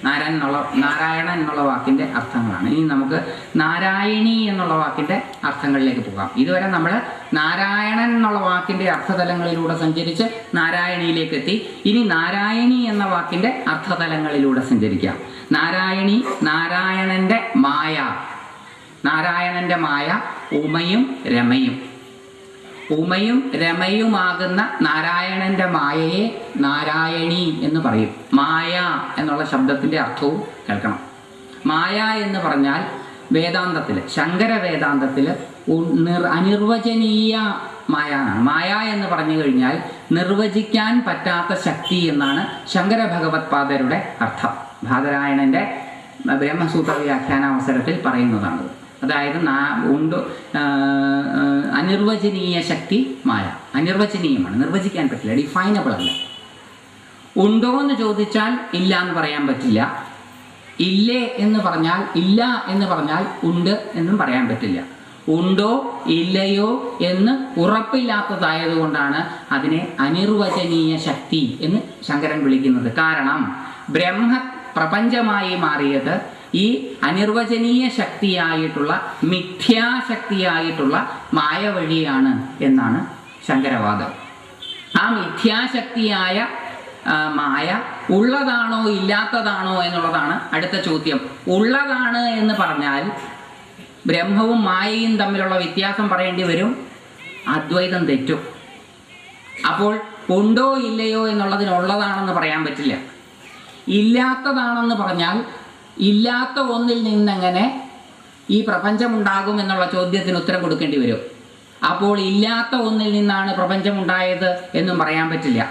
നാരായണൻ എന്നുള്ള വാക്കിൻ്റെ അർത്ഥങ്ങളാണ്. ഇനി നമുക്ക് നാരായണി എന്നുള്ള വാക്കിൻ്റെ അർത്ഥങ്ങളിലേക്ക് പോകാം. ഇതുവരെ നമ്മൾ നാരായണൻ എന്നുള്ള വാക്കിൻ്റെ അർത്ഥതലങ്ങളിലൂടെ സഞ്ചരിച്ച് നാരായണിയിലേക്ക് എത്തി. ഇനി നാരായണി എന്ന വാക്കിൻ്റെ അർത്ഥതലങ്ങളിലൂടെ സഞ്ചരിക്കാം. നാരായണി, നാരായണൻ്റെ മായ. നാരായണൻ്റെ മായ ഉമയും രമയും. ഉമയും രമയുമാകുന്ന നാരായണൻ്റെ മായയെ നാരായണി എന്ന് പറയും. മായ എന്നുള്ള ശബ്ദത്തിൻ്റെ അർത്ഥവും കേൾക്കണം. മായ എന്ന് പറഞ്ഞാൽ വേദാന്തത്തിൽ, ശങ്കര വേദാന്തത്തിൽ അനിർവചനീയമായ എന്നാണ്. മായ എന്ന് പറഞ്ഞു കഴിഞ്ഞാൽ നിർവചിക്കാൻ പറ്റാത്ത ശക്തി എന്നാണ് ശങ്കര ഭഗവത്പാദരുടെ അർത്ഥം. ബാദരായണൻ്റെ ബ്രഹ്മസൂത്ര വ്യാഖ്യാനാവസരത്തിൽ പറയുന്നതാണ്. അതായത് അനിർവചനീയ ശക്തി മായ. അനിർവചനീയമാണ്, നിർവചിക്കാൻ പറ്റില്ല, ഡിഫൈനബിൾ അല്ല. ഉണ്ടോ എന്ന് ചോദിച്ചാൽ ഇല്ല എന്ന് പറയാൻ പറ്റില്ല. ഇല്ലേ എന്ന് പറഞ്ഞാൽ ഇല്ല എന്ന് പറഞ്ഞാൽ ഉണ്ട് എന്നും പറയാൻ പറ്റില്ല. ഉണ്ടോ ഇല്ലയോ എന്ന് ഉറപ്പില്ലാത്തതായതുകൊണ്ടാണ് അതിനെ അനിർവചനീയ ശക്തി എന്ന് ശങ്കരൻ വിളിക്കുന്നത്. കാരണം ബ്രഹ്മ പ്രപഞ്ചമായി മാറിയത് ഈ അനിർവചനീയ ശക്തിയായിട്ടുള്ള മിഥ്യാശക്തിയായിട്ടുള്ള മായ വഴിയാണ് എന്നാണ് ശങ്കരവാദം. ആ മിഥ്യാശക്തിയായ മായ ഉള്ളതാണോ ഇല്ലാത്തതാണോ എന്നുള്ളതാണ് അടുത്ത ചോദ്യം. ഉള്ളതാണ് എന്ന് പറഞ്ഞാൽ ബ്രഹ്മവും മായയും തമ്മിലുള്ള വ്യത്യാസം പറയേണ്ടി വരും, അദ്വൈതം തെറ്റും. അപ്പോൾ ഉണ്ടോ ഇല്ലയോ എന്നുള്ളതിനുള്ളതാണെന്ന് പറയാൻ പറ്റില്ല. ഇല്ലാത്തതാണെന്ന് പറഞ്ഞാൽ ഇല്ലാത്ത ഒന്നിൽ നിന്നെങ്ങനെ ഈ പ്രപഞ്ചമുണ്ടാകും എന്നുള്ള ചോദ്യത്തിന് ഉത്തരം കൊടുക്കേണ്ടി വരും. അപ്പോൾ ഇല്ലാത്ത ഒന്നിൽ നിന്നാണ് പ്രപഞ്ചമുണ്ടായത് എന്നും പറയാൻ പറ്റില്ല.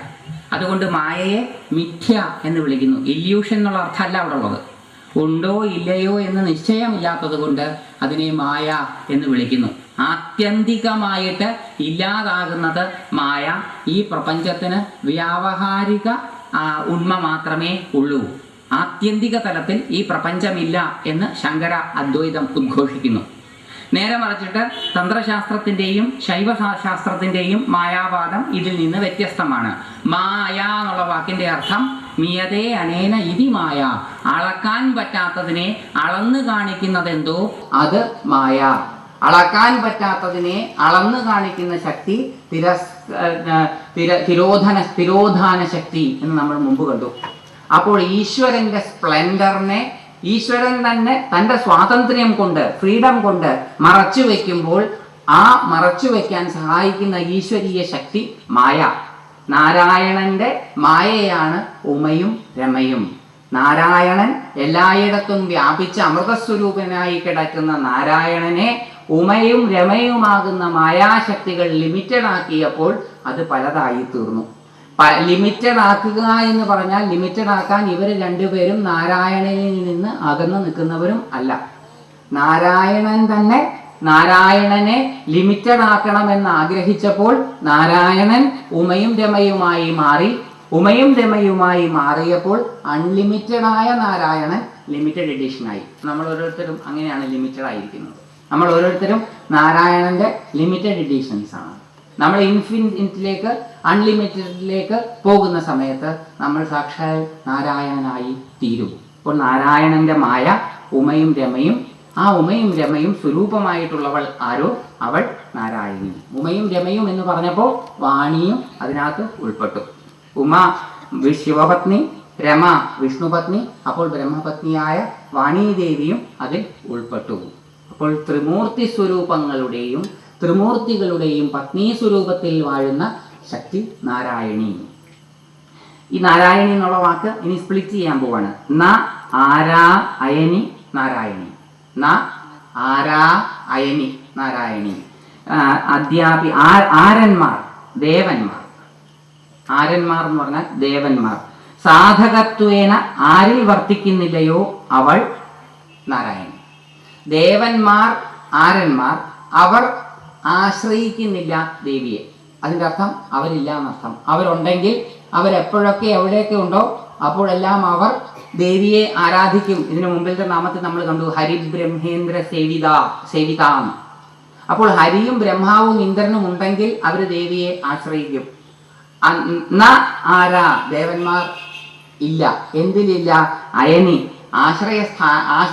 അതുകൊണ്ട് മായയെ മിഥ്യ എന്ന് വിളിക്കുന്നു. ഇല്യൂഷൻ എന്നുള്ള അർത്ഥമല്ല അവിടെ ഉള്ളത്. ഉണ്ടോ ഇല്ലയോ എന്ന് നിശ്ചയമില്ലാത്തത് കൊണ്ട് അതിനെ മായ എന്ന് വിളിക്കുന്നു. ആത്യന്തികമായിട്ട് ഇല്ലാതാകുന്നത് മായ. ഈ പ്രപഞ്ചത്തിന് വ്യാവഹാരിക ഉണ്മ മാത്രമേ ഉള്ളൂ. ആത്യന്തിക തലത്തിൽ ഈ പ്രപഞ്ചമില്ല എന്ന് ശങ്കര അദ്വൈതം ഉദ്ഘോഷിക്കുന്നു. നേരെ മറിച്ചിട്ട് തന്ത്രശാസ്ത്രത്തിൻ്റെയും ശൈവശാസ്ത്രത്തിൻ്റെയും മായാവാദം ഇതിൽ നിന്ന് വ്യത്യസ്തമാണ്. മായ എന്നുള്ള വാക്കിൻ്റെ അർത്ഥം മിയതേ അനേന ഇതി മായ. അളക്കാൻ പറ്റാത്തതിനെ അളന്നു കാണിക്കുന്നതെന്തോ അത് മായ. അളക്കാൻ പറ്റാത്തതിനെ അളന്നു കാണിക്കുന്ന ശക്തി തിരോധാന ശക്തി എന്ന് നമ്മൾ മുമ്പ് കണ്ടു. അപ്പോൾ ഈശ്വരൻ്റെ സ്പ്ലെൻഡറിനെ ഈശ്വരൻ തന്നെ തൻ്റെ സ്വാതന്ത്ര്യം കൊണ്ട്, ഫ്രീഡം കൊണ്ട് മറച്ചു വയ്ക്കുമ്പോൾ ആ മറച്ചു വയ്ക്കാൻ സഹായിക്കുന്ന ഈശ്വരീയ ശക്തി മായ. നാരായണൻ്റെ മായയാണ് ഉമയും രമയും. നാരായണൻ എല്ലായിടത്തും വ്യാപിച്ച് അമൃതസ്വരൂപനായി കിടക്കുന്ന നാരായണനെ ഉമയും രമയുമാകുന്ന മായാശക്തികൾ ലിമിറ്റഡ് ആക്കിയപ്പോൾ അത് പലതായി തീർന്നു. ലിമിറ്റഡ് ആക്കുക എന്ന് പറഞ്ഞാൽ ലിമിറ്റഡ് ആക്കാൻ ഇവർ രണ്ടുപേരും നാരായണനിൽ നിന്ന് അകന്നു നിൽക്കുന്നവരും അല്ല. നാരായണൻ തന്നെ നാരായണനെ ലിമിറ്റഡ് ആക്കണമെന്ന് ആഗ്രഹിച്ചപ്പോൾ നാരായണൻ ഉമയും രമയുമായി മാറി. ഉമയും രമയുമായി മാറിയപ്പോൾ അൺലിമിറ്റഡായ നാരായണൻ ലിമിറ്റഡ് എഡിഷനായി. നമ്മൾ ഓരോരുത്തരും അങ്ങനെയാണ് ലിമിറ്റഡ് ആയിരിക്കുന്നത്. നമ്മൾ ഓരോരുത്തരും നാരായണന്റെ ലിമിറ്റഡ് എഡിഷൻസ് ആണ്. നമ്മൾ ഇൻഫിനിറ്റിലേക്ക് അൺലിമിറ്റഡിലേക്ക് പോകുന്ന സമയത്ത് നമ്മൾ സാക്ഷാൽ നാരായണനായി തീരും. അപ്പോൾ നാരായണന്റെ മായ ഉമയും രമയും. ആ ഉമയും രമയും സ്വരൂപമായിട്ടുള്ളവൾ ആരോ അവൾ നാരായണി. ഉമയും രമയും എന്ന് പറഞ്ഞപ്പോൾ വാണിയും അതിനകത്ത് ഉൾപ്പെട്ടു. ഉമ ശിവപത്നി, രമ വിഷ്ണുപത്നി, അപ്പോൾ ബ്രഹ്മപത്നിയായ വാണീദേവിയും അതിൽ ഉൾപ്പെട്ടു. അപ്പോൾ ത്രിമൂർത്തി സ്വരൂപങ്ങളുടെയും ത്രിമൂർത്തികളുടെയും പത്നി സ്വരൂപത്തിൽ വാഴുന്ന ശക്തി നാരായണി. ഈ നാരായണി എന്നുള്ള വാക്ക് ഇനി സ്പ്ലിറ്റ് ചെയ്യാൻ പോവാണ്. ന ആരാ അയനി നാരായണി. ന ആരാ അയനി നാരായണി. ആരന്മാർ, ദേവന്മാർ. ആരന്മാർ എന്ന് പറഞ്ഞാൽ ദേവന്മാർ. സാധകത്വേന ആരിൽ വർത്തിക്കുന്നില്ലയോ അവൾ നാരായണി. ദേവന്മാർ, ആരന്മാർ, അവർ ആശ്രയിക്കുന്നില്ല ദേവിയെ. അതിൻ്റെ അർത്ഥം അവരില്ല എന്നർത്ഥം. അവരുണ്ടെങ്കിൽ അവരെപ്പോഴൊക്കെ എവിടെയൊക്കെ ഉണ്ടോ അപ്പോഴെല്ലാം അവർ ദേവിയെ ആരാധിക്കും. ഇതിനു മുമ്പിലത്തെ നാമത്തിൽ നമ്മൾ കണ്ടു ഹരിബ്രഹ്മേന്ദ്ര സേവിതാം. അപ്പോൾ ഹരിയും ബ്രഹ്മാവും ഇന്ദ്രനും ഉണ്ടെങ്കിൽ അവർ ദേവിയെ ആശ്രയിക്കും. ന ആരാ ദേവന്മാർ ഇല്ല. എന്തിലില്ല? അയനി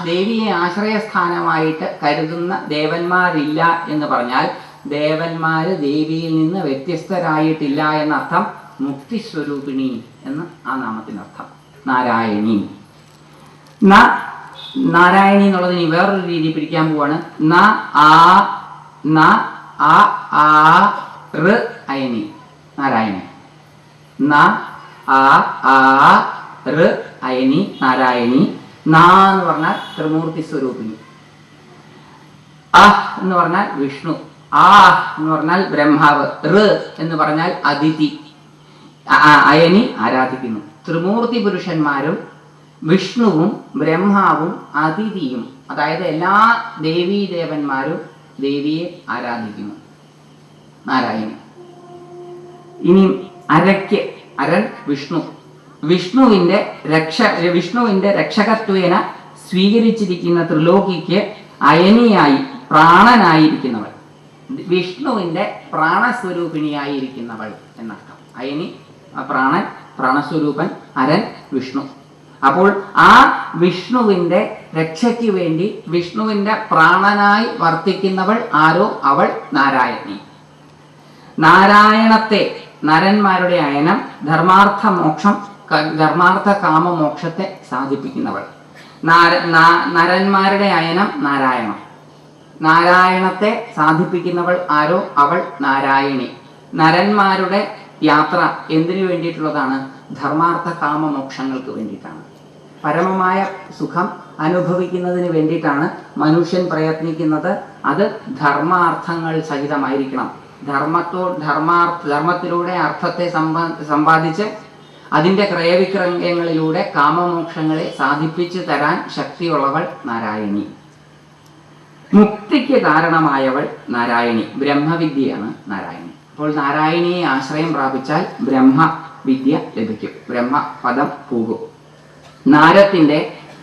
ദേവിയെ ആശ്രയസ്ഥാനമായിട്ട് കരുതുന്ന ദേവന്മാരില്ല എന്ന് പറഞ്ഞാൽ ദേവന്മാര് ദേവിയിൽ നിന്ന് വ്യത്യസ്തരായിട്ടില്ല എന്നർത്ഥം. മുക്തിസ്വരൂപിണി എന്ന് ആ നാമത്തിനർത്ഥം. നാരായണി. നാരായണി എന്നുള്ളതിന് വേറൊരു രീതി പിടിക്കാൻ പോവാണ്. അയനി നാരായണി. അയനി നാരായണി. എന്ന് പറഞ്ഞാൽ ത്രിമൂർത്തി സ്വരൂപിണി. എന്ന് പറഞ്ഞാൽ വിഷ്ണു. എന്ന് പറഞ്ഞാൽ ബ്രഹ്മാവ്. എന്ന് പറഞ്ഞാൽ അതിഥി. അയനി ആരാധിക്കുന്നു. ത്രിമൂർത്തി പുരുഷന്മാരും വിഷ്ണുവും ബ്രഹ്മാവും അതിഥിയും, അതായത് എല്ലാ ദേവീദേവന്മാരും ദേവിയെ ആരാധിക്കുന്നു. നാരായണി. ഇനി അരൻ വിഷ്ണു. വിഷ്ണുവിന്റെ രക്ഷകത്വേന സ്വീകരിച്ചിരിക്കുന്ന ത്രിലോകിക്ക് അയനിയായി പ്രാണനായിരിക്കുന്നവൾ, വിഷ്ണുവിന്റെ പ്രാണസ്വരൂപിണിയായിരിക്കുന്നവൾ എന്നർത്ഥം. അയനി പ്രാണസ്വരൂപൻ, അരൻ വിഷ്ണു. അപ്പോൾ ആ വിഷ്ണുവിന്റെ രക്ഷയ്ക്ക് വേണ്ടി വിഷ്ണുവിന്റെ പ്രാണനായി വർത്തിക്കുന്നവൾ ആരോ അവൾ നാരായണി. നാരായണത്തെ, നരന്മാരുടെ അയനം, ധർമാർത്ഥ കാമമോക്ഷത്തെ സാധിപ്പിക്കുന്നവൾ. നരന്മാരുടെ അയനം നാരായണം. നാരായണത്തെ സാധിപ്പിക്കുന്നവൾ ആരോ അവൾ നാരായണി. നരന്മാരുടെ യാത്ര എന്തിനു വേണ്ടിയിട്ടുള്ളതാണ്? ധർമാർത്ഥ കാമമോക്ഷങ്ങൾക്ക് വേണ്ടിയിട്ടാണ്. പരമമായ സുഖം അനുഭവിക്കുന്നതിന് വേണ്ടിയിട്ടാണ് മനുഷ്യൻ പ്രയത്നിക്കുന്നത്. അത് ധർമാർത്ഥങ്ങൾ സഹിതമായിരിക്കണം. ധർമ്മത്തിലൂടെ അർത്ഥത്തെ സമ്പാദിച്ച് അതിൻ്റെ ക്രയവിക്രയങ്ങളിലൂടെ കാമമോക്ഷങ്ങളെ സാധിപ്പിച്ചു തരാൻ ശക്തിയുള്ളവൾ നാരായണി. മുക്തിക്ക് കാരണമായവൾ നാരായണി. ബ്രഹ്മവിദ്യയാണ് നാരായണി. അപ്പോൾ നാരായണിയെ ആശ്രയം പ്രാപിച്ചാൽ ബ്രഹ്മവിദ്യ ലഭിക്കും, ബ്രഹ്മപദം പോകും. നാരത്തിന്റെ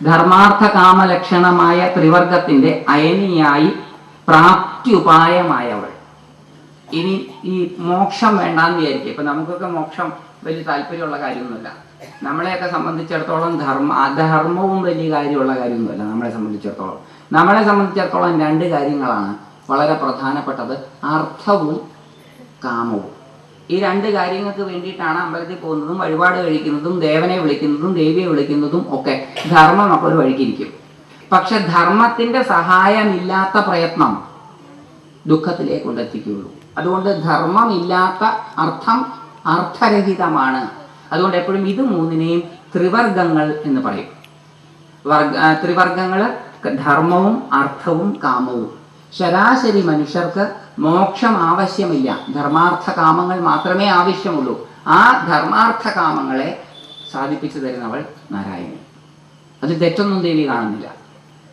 ധർമാർത്ഥ കാമലക്ഷണമായ ത്രിവർഗത്തിന്റെ അയനിയായി പ്രാപ്ത്യുപായമായവൾ. ഇനി ഈ മോക്ഷം വേണ്ടാന്ന് വിചാരിക്കും. ഇപ്പൊ നമുക്കൊക്കെ മോക്ഷം വലിയ താല്പര്യമുള്ള കാര്യമൊന്നുമില്ല. നമ്മളെയൊക്കെ സംബന്ധിച്ചിടത്തോളം ധർമ്മവും വലിയ കാര്യമുള്ള കാര്യമൊന്നുമല്ല. നമ്മളെ സംബന്ധിച്ചിടത്തോളം രണ്ട് കാര്യങ്ങളാണ് വളരെ പ്രധാനപ്പെട്ടത്: അർത്ഥവും കാമവും. ഈ രണ്ട് കാര്യങ്ങൾക്ക് വേണ്ടിയിട്ടാണ് അമ്പലത്തിൽ പോകുന്നതും വഴിപാട് കഴിക്കുന്നതും ദേവനെ വിളിക്കുന്നതും ദേവിയെ വിളിക്കുന്നതും ഒക്കെ. ധർമ്മം അപ്പോൾ ഒരു വഴിക്കിരിക്കും. പക്ഷെ ധർമ്മത്തിന്റെ സഹായമില്ലാത്ത പ്രയത്നം ദുഃഖത്തിലേക്ക് കൊണ്ടെത്തിക്കുകയുള്ളൂ. അതുകൊണ്ട് ധർമ്മമില്ലാത്ത അർത്ഥം അർത്ഥരഹിതമാണ്. അതുകൊണ്ട് എപ്പോഴും ഇത് മൂന്നിനെയും ത്രിവർഗങ്ങൾ എന്ന് പറയും. ത്രിവർഗങ്ങൾ ധർമ്മവും അർത്ഥവും കാമവും. ശരാശരി മനുഷ്യർക്ക് മോക്ഷം ആവശ്യമില്ല, ധർമാർത്ഥ കാമങ്ങൾ മാത്രമേ ആവശ്യമുള്ളൂ. ആ ധർമാർത്ഥ കാമങ്ങളെ സാധിപ്പിച്ചു തരുന്നവൾ നാരായണി. അത് തെറ്റൊന്നും ദേവി കാണുന്നില്ല.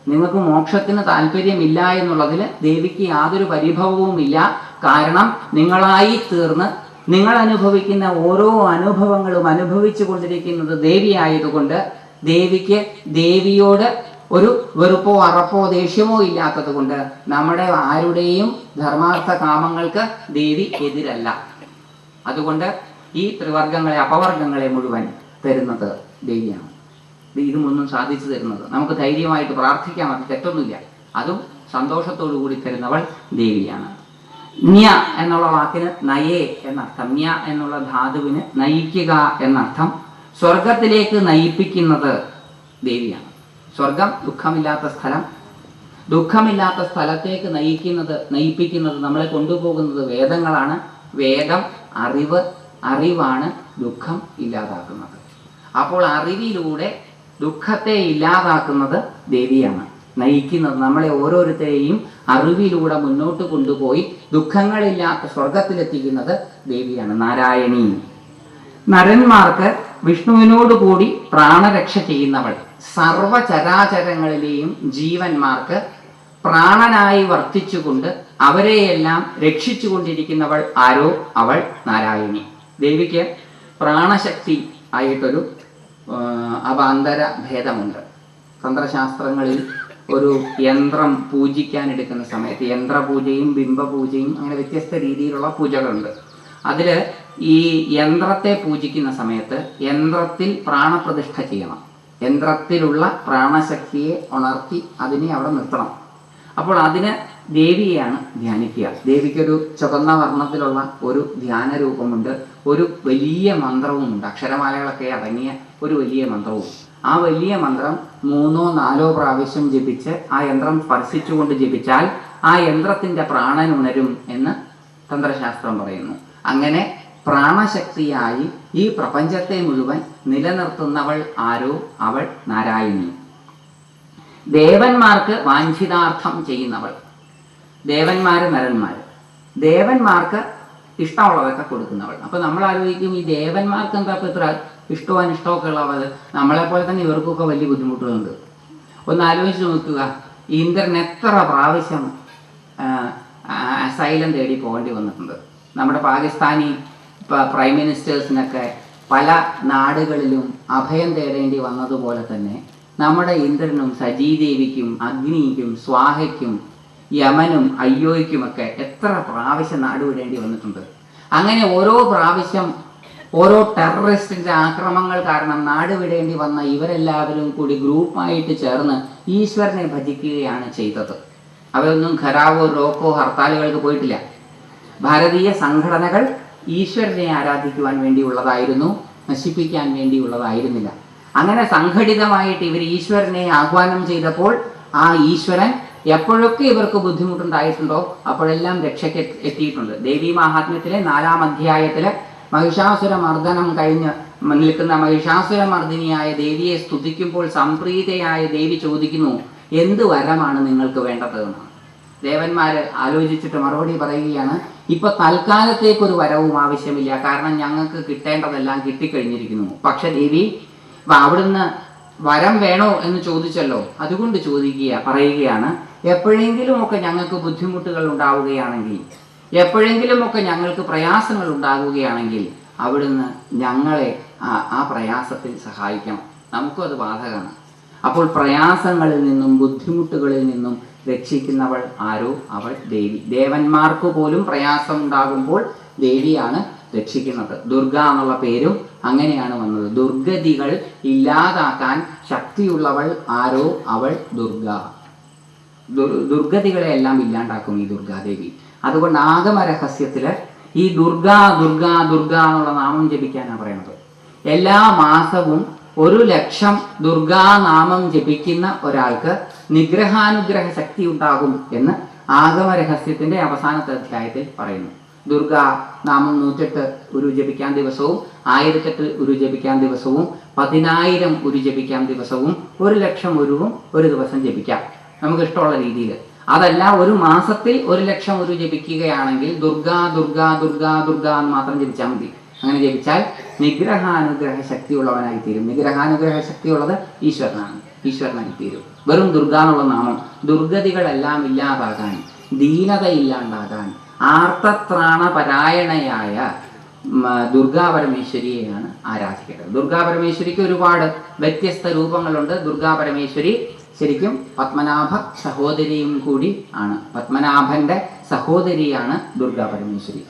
നിങ്ങൾക്ക് മോക്ഷത്തിന് താല്പര്യമില്ല എന്നുള്ളതിൽ ദേവിക്ക് യാതൊരു പരിഭവവുമില്ല. കാരണം നിങ്ങളായി തീർന്ന് നിങ്ങൾ അനുഭവിക്കുന്ന ഓരോ അനുഭവങ്ങളും അനുഭവിച്ചു കൊണ്ടിരിക്കുന്നത് ദേവി ആയതുകൊണ്ട് ദേവിക്ക് ദേവിയോട് ഒരു വെറുപ്പോ അറപ്പോ ദേഷ്യമോ ഇല്ലാത്തത് കൊണ്ട് നമ്മുടെ ആരുടെയും ധർമാർത്ഥ കാമങ്ങൾക്ക് ദേവി എതിരല്ല. അതുകൊണ്ട് ഈ ത്രിവർഗങ്ങളെ അപവർഗങ്ങളെ മുഴുവൻ തരുന്നത് ദേവിയാണ്. ഇതുമൊന്നും സാധിച്ചു തരുന്നത് നമുക്ക് ധൈര്യമായിട്ട് പ്രാർത്ഥിക്കാം, അത് തെറ്റൊന്നുമില്ല. അതും സന്തോഷത്തോടു കൂടി തരുന്നവൾ ദേവിയാണ്. ന്യ എന്നുള്ള വാക്കിന് നയേ എന്നർത്ഥം. ന്യ എന്നുള്ള ധാതുവിന് നയിക്കുക എന്നർത്ഥം. സ്വർഗത്തിലേക്ക് നയിപ്പിക്കുന്നത് ദേവിയാണ്. സ്വർഗം ദുഃഖമില്ലാത്ത സ്ഥലം. ദുഃഖമില്ലാത്ത സ്ഥലത്തേക്ക് നയിപ്പിക്കുന്നത്, നമ്മളെ കൊണ്ടുപോകുന്നത് വേദങ്ങളാണ്. വേദം അറിവാണ് ദുഃഖം ഇല്ലാതാക്കുന്നത്. അപ്പോൾ അറിവിലൂടെ ദുഃഖത്തെ ഇല്ലാതാക്കുന്നത് ദേവിയാണ്. നയിക്കുന്നത് നമ്മളെ ഓരോരുത്തരെയും അറിവിലൂടെ മുന്നോട്ട് കൊണ്ടുപോയി ദുഃഖങ്ങളില്ലാത്ത സ്വർഗത്തിലെത്തിക്കുന്നത് ദേവിയാണ്, നാരായണി. നരന്മാർക്ക് വിഷ്ണുവിനോട് കൂടി പ്രാണരക്ഷ ചെയ്യുന്നവൾ. സർവചരാചരങ്ങളിലെയും ജീവന്മാർക്ക് പ്രാണനായി വർത്തിച്ചുകൊണ്ട് അവരെയെല്ലാം രക്ഷിച്ചു കൊണ്ടിരിക്കുന്നവൾ ആരോ അവൾ നാരായണി. ദേവിക്ക് പ്രാണശക്തി ആയിട്ടൊരു അവാന്തര ഭേദമുണ്ട്. തന്ത്രശാസ്ത്രങ്ങളിൽ ഒരു യന്ത്രം പൂജിക്കാൻ എടുക്കുന്ന സമയത്ത് യന്ത്രപൂജയും ബിംബപൂജയും അങ്ങനെ വ്യത്യസ്ത രീതിയിലുള്ള പൂജകളുണ്ട്. അതിൽ ഈ യന്ത്രത്തെ പൂജിക്കുന്ന സമയത്ത് യന്ത്രത്തിൽ പ്രാണപ്രതിഷ്ഠ ചെയ്യണം. യന്ത്രത്തിലുള്ള പ്രാണശക്തിയെ ഉണർത്തി അതിനെ അവിടെ നിർത്തണം. അപ്പോൾ അതിന് ദേവിയെയാണ് ധ്യാനിക്കുക. ദേവിക്കൊരു ചുവന്ന വർണ്ണത്തിലുള്ള ഒരു ധ്യാന രൂപമുണ്ട്, ഒരു വലിയ മന്ത്രവുമുണ്ട്, അക്ഷരമാലകളൊക്കെ അടങ്ങിയ ഒരു വലിയ മന്ത്രവും. ആ വലിയ മന്ത്രം 3-4 പ്രാവശ്യം ജപിച്ച് ആ യന്ത്രം സ്പർശിച്ചുകൊണ്ട് ജപിച്ചാൽ ആ യന്ത്രത്തിൻ്റെ പ്രാണൻ ഉണരും എന്ന് തന്ത്രശാസ്ത്രം പറയുന്നു. അങ്ങനെ പ്രാണശക്തിയായി ഈ പ്രപഞ്ചത്തെ മുഴുവൻ നിലനിർത്തുന്നവൾ ആരോ അവൾ നാരായണി. ദേവന്മാർക്ക് വാഞ്ചിതാർത്ഥം ചെയ്യുന്നവൾ. ദേവന്മാർക്ക് ഇഷ്ടമുള്ളതൊക്കെ കൊടുക്കുന്നവൾ. അപ്പോൾ നമ്മൾ ആലോചിക്കും, ഈ ദേവന്മാർക്ക് എന്താ ഇപ്പോൾ ഇത്ര ഇഷ്ടവും അനിഷ്ടമൊക്കെ ഉള്ളത്? നമ്മളെപ്പോലെ തന്നെ ഇവർക്കൊക്കെ വലിയ ബുദ്ധിമുട്ടുകളുണ്ട്. ഒന്ന് ആലോചിച്ച് നോക്കുക, ഇന്ദ്രൻ എത്ര പ്രാവശ്യം അസൈലം തേടി പോകേണ്ടി വന്നിട്ടുണ്ട്. നമ്മുടെ പാകിസ്ഥാനി പ്രൈം മിനിസ്റ്റേഴ്സിനൊക്കെ പല നാടുകളിലും അഭയം തേടേണ്ടി വന്നതുപോലെ തന്നെ നമ്മുടെ ഇന്ദ്രനും സജീദേവിക്കും അഗ്നിക്കും സ്വാഹയ്ക്കും യമനും അയ്യോയ്ക്കുമൊക്കെ എത്ര പ്രാവശ്യം നാടുവിടേണ്ടി വന്നിട്ടുണ്ട്. അങ്ങനെ ഓരോ പ്രാവശ്യം ഓരോ ടെററിസ്റ്റിൻ്റെ ആക്രമണങ്ങൾ കാരണം നാടുവിടേണ്ടി വന്ന ഇവരെല്ലാവരും കൂടി ഗ്രൂപ്പായിട്ട് ചേർന്ന് ഈശ്വരനെ ഭജിക്കുകയാണ് ചെയ്തത്. അവരൊന്നും ഖരാവോ റോക്കോ ഹർത്താലുകൾക്ക് പോയിട്ടില്ല. ഭാരതീയ സംഘടനകൾ ഈശ്വരനെ ആരാധിക്കുവാൻ വേണ്ടിയുള്ളതായിരുന്നു, നശിപ്പിക്കാൻ വേണ്ടിയുള്ളതായിരുന്നില്ല. അങ്ങനെ സംഘടിതമായിട്ട് ഇവർ ഈശ്വരനെ ആഹ്വാനം ചെയ്തപ്പോൾ ആ ഈശ്വരൻ എപ്പോഴൊക്കെ ഇവർക്ക് ബുദ്ധിമുട്ടുണ്ടായിട്ടുണ്ടോ അപ്പോഴെല്ലാം രക്ഷയ്ക്ക് എത്തിയിട്ടുണ്ട്. ദേവി മഹാത്മ്യത്തിലെ 4-ാം അധ്യായത്തിലെ മഹിഷാസുരമർദ്ദനം കഴിഞ്ഞ് നിൽക്കുന്ന മഹിഷാസുരമർദ്ദിനിയായ ദേവിയെ സ്തുതിക്കുമ്പോൾ സംപ്രീതയായ ദേവി ചോദിക്കുന്നു, എന്ത് വരമാണ് നിങ്ങൾക്ക് വേണ്ടത് എന്നാണ്. ദേവന്മാർ ആലോചിച്ചിട്ട് മറുപടി പറയുകയാണ്, ഇപ്പൊ തൽക്കാലത്തേക്കൊരു വരവും ആവശ്യമില്ല, കാരണം ഞങ്ങൾക്ക് കിട്ടേണ്ടതെല്ലാം കിട്ടിക്കഴിഞ്ഞിരിക്കുന്നു. പക്ഷെ ദേവി അവിടുന്ന് വരം വേണോ എന്ന് ചോദിച്ചല്ലോ, അതുകൊണ്ട് പറയുകയാണ്, എപ്പോഴെങ്കിലുമൊക്കെ ഞങ്ങൾക്ക് ബുദ്ധിമുട്ടുകൾ ഉണ്ടാവുകയാണെങ്കിൽ, എപ്പോഴെങ്കിലുമൊക്കെ ഞങ്ങൾക്ക് പ്രയാസങ്ങൾ ഉണ്ടാകുകയാണെങ്കിൽ അവിടുന്ന് ഞങ്ങളെ ആ പ്രയാസത്തിൽ സഹായിക്കണം. നമുക്കും അത് ബാധകമാണ്. അപ്പോൾ പ്രയാസങ്ങളിൽ നിന്നും ബുദ്ധിമുട്ടുകളിൽ നിന്നും രക്ഷിക്കുന്നവൾ ആരോ അവൾ ദേവി. ദേവന്മാർക്ക് പോലും പ്രയാസം ഉണ്ടാകുമ്പോൾ ദേവിയാണ് രക്ഷിക്കുന്നത്. ദുർഗ എന്നുള്ള പേരും അങ്ങനെയാണ് വന്നത്. ദുർഗതികൾ ഇല്ലാതാക്കാൻ ശക്തിയുള്ളവൾ ആരോ അവൾ ദുർഗ. ദുർഗതികളെ എല്ലാം ഇല്ലാണ്ടാക്കും ഈ ദുർഗാദേവി. അതുകൊണ്ട് ആഗമരഹസ്യത്തിൽ ഈ ദുർഗ ദുർഗ ദുർഗ എന്നുള്ള നാമം ജപിക്കാനാണ് പറയുന്നത്. എല്ലാ മാസവും 1,00,000 ദുർഗാനാമം ജപിക്കുന്ന ഒരാൾക്ക് നിഗ്രഹാനുഗ്രഹ ശക്തി ഉണ്ടാകും എന്ന് ആഗമരഹസ്യത്തിന്റെ അവസാനത്തെ അധ്യായത്തിൽ പറയുന്നു. ദുർഗാ നാമം 108 ഉരു ജപിക്കാൻ ദിവസവും, 1008 ഉരു ജപിക്കാൻ ദിവസവും, 10,000 ഉരു ജപിക്കാൻ ദിവസവും, 1,00,000 ഉരുവും ഒരു ദിവസം ജപിക്കാം നമുക്ക് ഇഷ്ടമുള്ള രീതിയിൽ. അതല്ല, ഒരു മാസത്തിൽ 1,00,000 ഉരു ജപിക്കുകയാണെങ്കിൽ ദുർഗ ദുർഗ ദുർഗ ദുർഗ എന്ന് മാത്രം ജപിച്ചാൽ മതി. അങ്ങനെ ജപിച്ചാൽ നിഗ്രഹാനുഗ്രഹ ശക്തിയുള്ളവനായി തീരും. നിഗ്രഹാനുഗ്രഹ ശക്തിയുള്ളത് ഈശ്വരനായി തീരും. വെറും ദുർഗ എന്നുള്ള നാമം ദുർഗതികളെല്ലാം ഇല്ലാതാകാൻ, ദീനതയില്ലാണ്ടാകാൻ, ആർത്തത്രാണപരായണയായ ദുർഗാപരമേശ്വരിയെയാണ് ആരാധിക്കേണ്ടത്. ദുർഗാപരമേശ്വരിക്ക് ഒരുപാട് വ്യത്യസ്ത രൂപങ്ങളുണ്ട്. ദുർഗാപരമേശ്വരി ശരിക്കും പത്മനാഭ സഹോദരിയും കൂടി ആണ്. പത്മനാഭന്റെ സഹോദരിയാണ് ദുർഗാപരമേശ്വരി.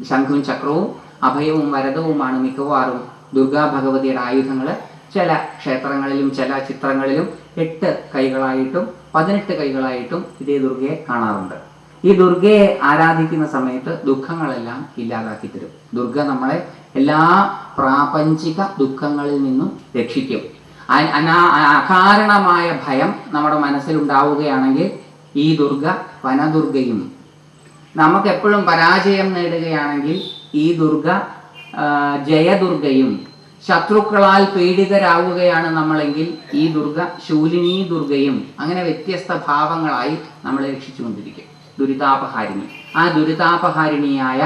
ശംഖും ചക്രവും അഭയവും വരദവുമാണ് മിക്കവാറും ദുർഗാ ഭഗവതിയുടെ ആയുധങ്ങൾ. ചില ക്ഷേത്രങ്ങളിലും ചില ചിത്രങ്ങളിലും 8 കൈകളായിട്ടും 18 കൈകളായിട്ടും ഇതേ ദുർഗയെ കാണാറുണ്ട്. ഈ ദുർഗയെ ആരാധിക്കുന്ന സമയത്ത് ദുഃഖങ്ങളെല്ലാം ഇല്ലാതാക്കി തരും. ദുർഗ നമ്മളെ എല്ലാ പ്രാപഞ്ചിക ദുഃഖങ്ങളിൽ നിന്നും രക്ഷിക്കും. അകാരണമായ ഭയം നമ്മുടെ മനസ്സിലുണ്ടാവുകയാണെങ്കിൽ ഈ ദുർഗ വനദുർഗയും, നമുക്കെപ്പോഴും പരാജയം നേടുകയാണെങ്കിൽ ഈ ദുർഗ ജയദുർഗയും, ശത്രുക്കളാൽ പീഡിതരാവുകയാണ് നമ്മളെങ്കിൽ ഈ ദുർഗ ശൂലിനീ ദുർഗയും, അങ്ങനെ വ്യത്യസ്ത ഭാവങ്ങളായി നമ്മളെ രക്ഷിച്ചുകൊണ്ടിരിക്കും. ദുരിതാപഹാരിണി. ആ ദുരിതാപഹാരിണിയായ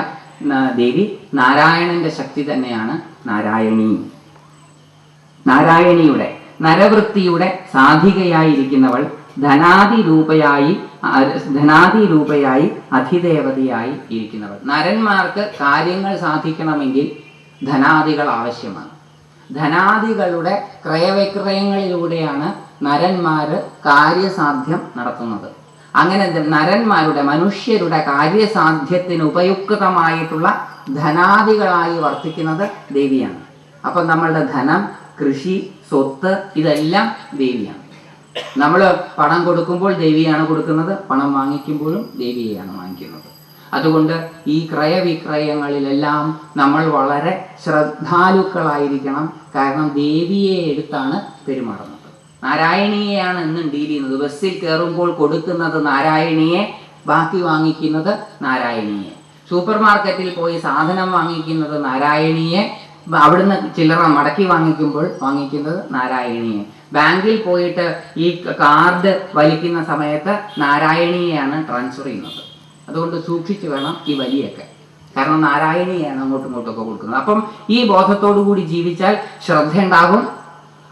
ദേവി നാരായണന്റെ ശക്തി തന്നെയാണ് നാരായണി. നാരായണിയുടെ നരവൃത്തിയുടെ സാധികയായിരിക്കുന്നവൾ ധനാദിരൂപയായി അധിദേവതയായി ഇരിക്കുന്നവൾ. നരന്മാർക്ക് കാര്യങ്ങൾ സാധിക്കണമെങ്കിൽ ധനാദികൾ ആവശ്യമാണ്. ധനാദികളുടെ ക്രയവിക്രയങ്ങളിലൂടെയാണ് നരന്മാർ കാര്യസാധ്യം നടത്തുന്നത്. അങ്ങനെ നരന്മാരുടെ, മനുഷ്യരുടെ കാര്യസാധ്യത്തിന് ഉപയുക്തമായിട്ടുള്ള ധനാദികളായി വർത്തിക്കുന്നത് ദേവിയാണ്. അപ്പം നമ്മളുടെ ധനം, കൃഷി, സ്വത്ത് ഇതെല്ലാം ദേവിയാണ്. നമ്മൾ പണം കൊടുക്കുമ്പോൾ ദേവിയാണ് കൊടുക്കുന്നത്, പണം വാങ്ങിക്കുമ്പോഴും ദേവിയെയാണ് വാങ്ങിക്കുന്നത്. അതുകൊണ്ട് ഈ ക്രയവിക്രയങ്ങളിലെല്ലാം നമ്മൾ വളരെ ശ്രദ്ധാലുക്കളായിരിക്കണം. കാരണം ദേവിയെ എടുത്താണ് പെരുമാറുന്നത്. നാരായണീയെയാണ് എന്നും ഡീൽ ചെയ്യുന്നത്. ബസ്സിൽ കയറുമ്പോൾ കൊടുക്കുന്നത് നാരായണിയെ, ബാക്കി വാങ്ങിക്കുന്നത് നാരായണീയെ. സൂപ്പർ മാർക്കറ്റിൽ പോയി സാധനം വാങ്ങിക്കുന്നത് നാരായണീയെ, അവിടുന്ന് ചില്ലറ മടക്കി വാങ്ങിക്കുന്നത് നാരായണീയെ. ബാങ്കിൽ പോയിട്ട് ഈ കാർഡ് വലിക്കുന്ന സമയത്ത് നാരായണീയെയാണ് ട്രാൻസ്ഫർ ചെയ്യുന്നത്. അതുകൊണ്ട് സൂക്ഷിച്ചു വേണം ഈ വലിയൊക്കെ. കാരണം നാരായണീയാണ് അങ്ങോട്ടും ഇങ്ങോട്ടൊക്കെ കൊടുക്കുന്നത്. അപ്പം ഈ ബോധത്തോടു കൂടി ജീവിച്ചാൽ ശ്രദ്ധ ഉണ്ടാകും.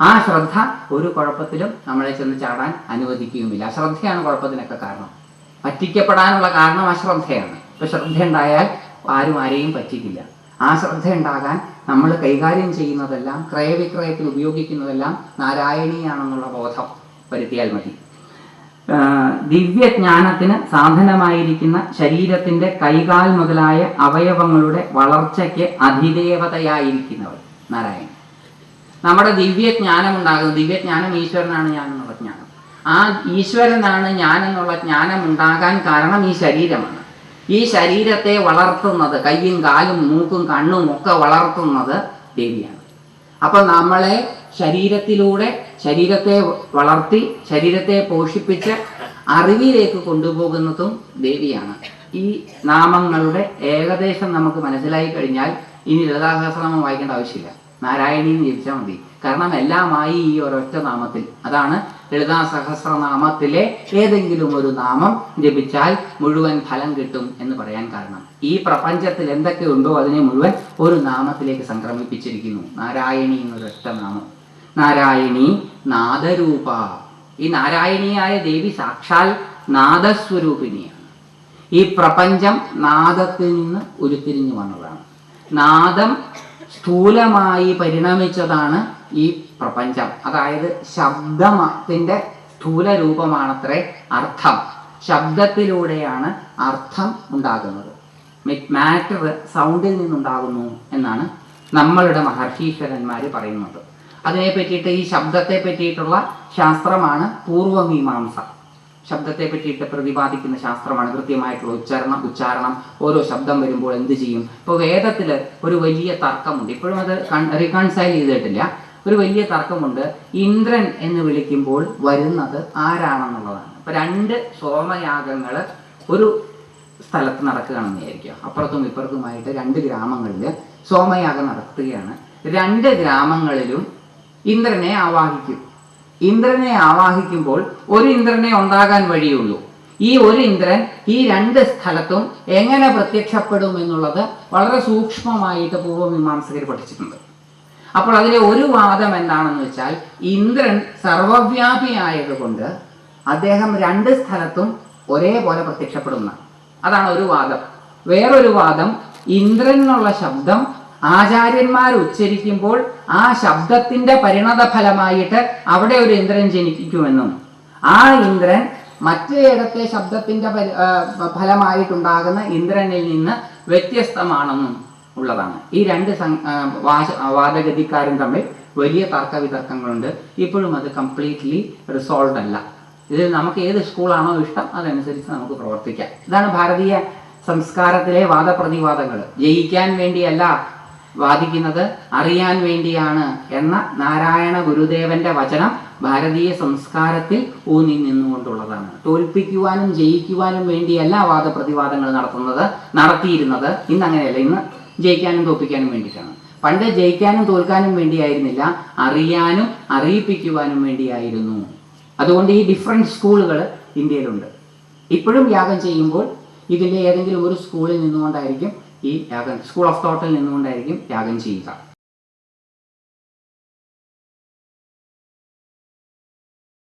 ആ ശ്രദ്ധ ഒരു കുഴപ്പത്തിലും നമ്മളെ ചെന്ന് ചാടാൻ അനുവദിക്കുകയുമില്ല. അശ്രദ്ധയാണ് കുഴപ്പത്തിനൊക്കെ കാരണം. പറ്റിക്കപ്പെടാനുള്ള കാരണം അശ്രദ്ധയാണ്. ഇപ്പം ശ്രദ്ധ ഉണ്ടായാൽ ആരും ആരെയും പറ്റിക്കില്ല. ആ ശ്രദ്ധ ഉണ്ടാകാൻ നമ്മൾ കൈകാര്യം ചെയ്യുന്നതെല്ലാം, ക്രയവിക്രയത്തിൽ ഉപയോഗിക്കുന്നതെല്ലാം നാരായണീയാണെന്നുള്ള ബോധം വരുത്തിയാൽ മതി. ദിവ്യജ്ഞാനത്തിന് സാധനമായിരിക്കുന്ന ശരീരത്തിൻ്റെ കൈകാൽ മുതലായ അവയവങ്ങളുടെ വളർച്ചയ്ക്ക് അധിദേവതയായിരിക്കുന്നവർ നാരായണൻ. നമ്മുടെ ദിവ്യജ്ഞാനം ഉണ്ടാകുന്നത്, ദിവ്യജ്ഞാനം ഈശ്വരനാണ് ഞാൻ എന്നുള്ള ജ്ഞാനം. ആ ഈശ്വരനാണ് ഞാൻ എന്നുള്ള ജ്ഞാനം ഉണ്ടാകാൻ കാരണം ഈ ശരീരമാണ്. ഈ ശരീരത്തെ വളർത്തുന്നത്, കയ്യും കാലും മൂക്കും കണ്ണും ഒക്കെ വളർത്തുന്നത് ദേവിയാണ്. അപ്പം നമ്മളെ ശരീരത്തിലൂടെ ശരീരത്തെ വളർത്തി, ശരീരത്തെ പോഷിപ്പിച്ച് അറിവിലേക്ക് കൊണ്ടുപോകുന്നതും ദേവിയാണ്. ഈ നാമങ്ങളുടെ ഏകദേശം നമുക്ക് മനസ്സിലായി കഴിഞ്ഞാൽ ഇനി ലളിതാ സഹസ്രനാമം വായിക്കേണ്ട ആവശ്യമില്ല. നാരായണീന്ന് ജപിച്ചാൽ മതി. കാരണം എല്ലാമായി ഈ ഒരൊറ്റ നാമത്തിൽ. അതാണ് ലളിതാ സഹസ്രനാമത്തിലെ ഏതെങ്കിലും ഒരു നാമം ജപിച്ചാൽ മുഴുവൻ ഫലം കിട്ടും എന്ന് പറയാൻ കാരണം. ഈ പ്രപഞ്ചത്തിൽ എന്തൊക്കെയുണ്ടോ അതിനെ മുഴുവൻ ഒരു നാമത്തിലേക്ക് സംക്രമിപ്പിച്ചിരിക്കുന്നു. നാരായണി എന്നൊരൊറ്റ നാമം. നാരായണി നാദരൂപ. ഈ നാരായണിയായ ദേവി സാക്ഷാൽ നാദസ്വരൂപിണിയാണ്. ഈ പ്രപഞ്ചം നാദത്തിൽ നിന്ന് ഉരുത്തിരിഞ്ഞു വന്നതാണ്. നാദം സ്ഥൂലമായി പരിണമിച്ചതാണ് ഈ പ്രപഞ്ചം. അതായത് ശബ്ദത്തിൻ്റെ സ്ഥൂല രൂപമാണത്രേ അർത്ഥം. ശബ്ദത്തിലൂടെയാണ് അർത്ഥം ഉണ്ടാകുന്നത്. മാറ്റർ സൗണ്ടിൽ നിന്നുണ്ടാകുന്നു എന്നാണ് നമ്മളുടെ മഹർഷീശ്വരന്മാർ പറയുന്നത്. അതിനെ പറ്റിയിട്ട്, ഈ ശബ്ദത്തെ പറ്റിയിട്ടുള്ള ശാസ്ത്രമാണ് പൂർവമീമാംസ. ശബ്ദത്തെ പറ്റിയിട്ട് പ്രതിപാദിക്കുന്ന ശാസ്ത്രമാണ്. കൃത്യമായിട്ടുള്ള ഉച്ചാരണം, ഓരോ ശബ്ദം വരുമ്പോൾ എന്ത് ചെയ്യും. ഇപ്പോൾ വേദത്തിൽ ഒരു വലിയ തർക്കമുണ്ട്. ഇപ്പോഴും അത് റീകൺസൈൽ ചെയ്തിട്ടില്ല. ഒരു വലിയ തർക്കമുണ്ട്. ഇന്ദ്രൻ എന്ന് വിളിക്കുമ്പോൾ വരുന്നത് ആരാണെന്നുള്ളതാണ്. ഇപ്പം 2 സോമയാഗങ്ങൾ ഒരു സ്ഥലത്ത് നടക്കുകയാണെന്ന് വിചാരിക്കുക. അപ്പുറത്തും ഇപ്പുറത്തുമായിട്ട് 2 ഗ്രാമങ്ങളിൽ സോമയാഗം നടത്തുകയാണ്. 2 ഗ്രാമങ്ങളിലും ഇന്ദ്രനെ ആവാഹിക്കും. ഇന്ദ്രനെ ആവാഹിക്കുമ്പോൾ ഒരു ഇന്ദ്രനെ ഉണ്ടാകാൻ വഴിയുള്ളൂ. ഈ ഒരു ഇന്ദ്രൻ ഈ 2 സ്ഥലത്തും എങ്ങനെ പ്രത്യക്ഷപ്പെടും എന്നുള്ളത് വളരെ സൂക്ഷ്മമായിട്ട് പൂർവമീമാംസകർ പഠിച്ചിട്ടുണ്ട്. അപ്പോൾ അതിലെ ഒരു വാദം എന്താണെന്ന് വെച്ചാൽ, ഇന്ദ്രൻ സർവവ്യാപിയായതുകൊണ്ട് അദ്ദേഹം 2 സ്ഥലത്തും ഒരേപോലെ പ്രത്യക്ഷപ്പെടുന്ന, അതാണ് ഒരു വാദം. വേറൊരു വാദം, ഇന്ദ്രൻ എന്നുള്ള ശബ്ദം ആചാര്യന്മാർ ഉച്ചരിക്കുമ്പോൾ ആ ശബ്ദത്തിന്റെ പരിണത ഫലമായിട്ട് അവിടെ ഒരു ഇന്ദ്രൻ ജനിക്കുമെന്നും ആ ഇന്ദ്രൻ മറ്റേടത്തെ ശബ്ദത്തിന്റെ ഫലമായിട്ടുണ്ടാകുന്ന ഇന്ദ്രനിൽ നിന്ന് വ്യത്യസ്തമാണെന്നും ഉള്ളതാണ്. ഈ 2 വാദഗതിക്കാരും തമ്മിൽ വലിയ തർക്കവിതർക്കങ്ങളുണ്ട്. ഇപ്പോഴും അത് കംപ്ലീറ്റ്ലി റിസോൾവ് അല്ല. ഇത് നമുക്ക് ഏത് സ്കൂളാണോ ഇഷ്ടം അതനുസരിച്ച് നമുക്ക് പ്രവർത്തിക്കാം. ഇതാണ് ഭാരതീയ സംസ്കാരത്തിലെ വാദപ്രതിവാദങ്ങൾ. ജയിക്കാൻ വേണ്ടിയല്ല വാദിക്കുന്നത്, അറിയാൻ വേണ്ടിയാണ് എന്ന നാരായണ ഗുരുദേവന്റെ വചനം ഭാരതീയ സംസ്കാരത്തിൽ ഊന്നി നിന്നുകൊണ്ടുള്ളതാണ്. തോൽപ്പിക്കുവാനും ജയിക്കുവാനും വേണ്ടിയല്ല വാദപ്രതിവാദങ്ങൾ നടത്തിയിരുന്നത്. ഇന്ന് അങ്ങനെയല്ല. ഇന്ന് ജയിക്കാനും തോൽപ്പിക്കാനും വേണ്ടിയിട്ടാണ്. പണ്ട് ജയിക്കാനും തോൽക്കാനും വേണ്ടിയായിരുന്നില്ല, അറിയാനും അറിയിപ്പിക്കുവാനും വേണ്ടിയായിരുന്നു. അതുകൊണ്ട് ഈ ഡിഫറെൻറ്റ് സ്കൂളുകൾ ഇന്ത്യയിലുണ്ട്. ഇപ്പോഴും യാഗം ചെയ്യുമ്പോൾ ഇതിൻ്റെ ഏതെങ്കിലും ഒരു സ്കൂളിൽ നിന്നുകൊണ്ടായിരിക്കും ഈ യാഗം, സ്കൂൾ ഓഫ് തോട്ടിൽ നിന്നുകൊണ്ടായിരിക്കും യാഗം ചെയ്യുക.